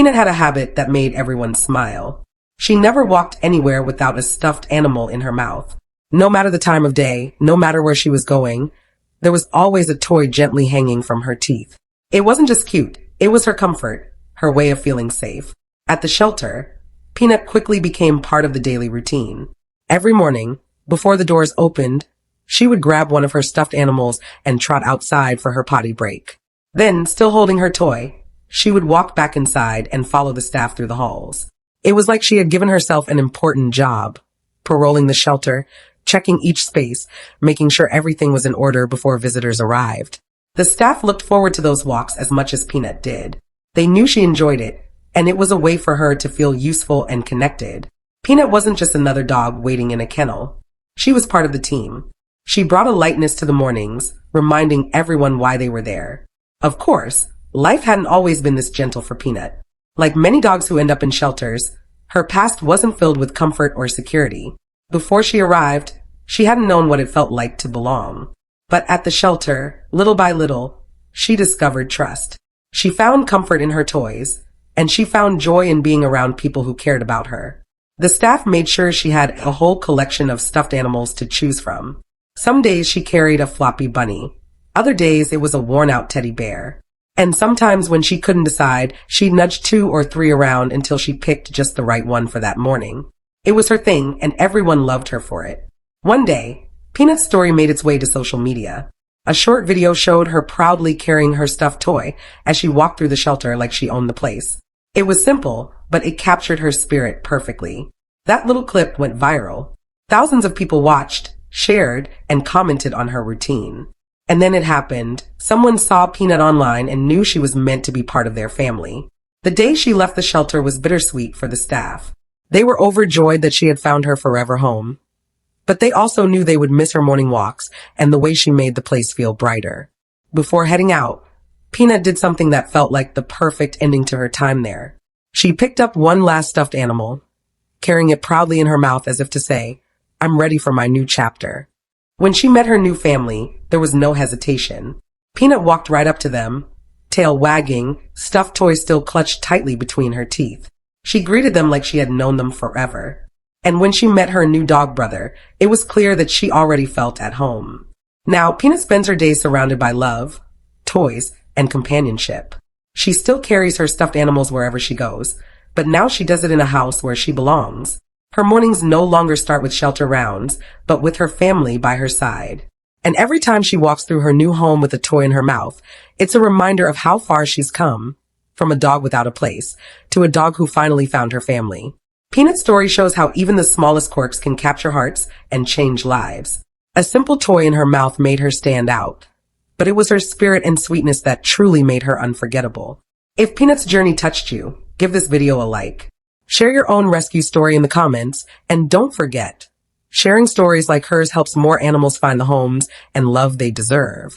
Peanut had a habit that made everyone smile. She never walked anywhere without a stuffed animal in her mouth. No matter the time of day, no matter where she was going, there was always a toy gently hanging from her teeth. It wasn't just cute, it was her comfort, her way of feeling safe. At the shelter, Peanut quickly became part of the daily routine. Every morning, before the doors opened, she would grab one of her stuffed animals and trot outside for her potty break. Then, still holding her toy, she would walk back inside and follow the staff through the halls. It was like she had given herself an important job, paroling the shelter, checking each space, making sure everything was in order before visitors arrived. The staff looked forward to those walks as much as Peanut did. They knew she enjoyed it, and it was a way for her to feel useful and connected. Peanut wasn't just another dog waiting in a kennel. She was part of the team. She brought a lightness to the mornings, reminding everyone why they were there. Of course, life hadn't always been this gentle for Peanut. Like many dogs who end up in shelters, her past wasn't filled with comfort or security. Before she arrived, she hadn't known what it felt like to belong. But at the shelter, little by little, she discovered trust. She found comfort in her toys, and she found joy in being around people who cared about her. The staff made sure she had a whole collection of stuffed animals to choose from. Some days she carried a floppy bunny. Other days it was a worn-out teddy bear. And sometimes when she couldn't decide, she'd nudge 2 or 3 around until she picked just the right one for that morning. It was her thing, and everyone loved her for it. One day, Peanut's story made its way to social media. A short video showed her proudly carrying her stuffed toy as she walked through the shelter like she owned the place. It was simple, but it captured her spirit perfectly. That little clip went viral. Thousands of people watched, shared, and commented on her routine. And then it happened. Someone saw Peanut online and knew she was meant to be part of their family. The day she left the shelter was bittersweet for the staff. They were overjoyed that she had found her forever home. But they also knew they would miss her morning walks and the way she made the place feel brighter. Before heading out, Peanut did something that felt like the perfect ending to her time there. She picked up one last stuffed animal, carrying it proudly in her mouth as if to say, "I'm ready for my new chapter." When she met her new family, there was no hesitation. Peanut walked right up to them, tail wagging, stuffed toy still clutched tightly between her teeth. She greeted them like she had known them forever. And when she met her new dog brother, it was clear that she already felt at home. Now, Peanut spends her days surrounded by love, toys, and companionship. She still carries her stuffed animals wherever she goes, but now she does it in a house where she belongs. Her mornings no longer start with shelter rounds, but with her family by her side. And every time she walks through her new home with a toy in her mouth, it's a reminder of how far she's come, from a dog without a place, to a dog who finally found her family. Peanut's story shows how even the smallest quirks can capture hearts and change lives. A simple toy in her mouth made her stand out, but it was her spirit and sweetness that truly made her unforgettable. If Peanut's journey touched you, give this video a like. Share your own rescue story in the comments, and don't forget, sharing stories like hers helps more animals find the homes and love they deserve.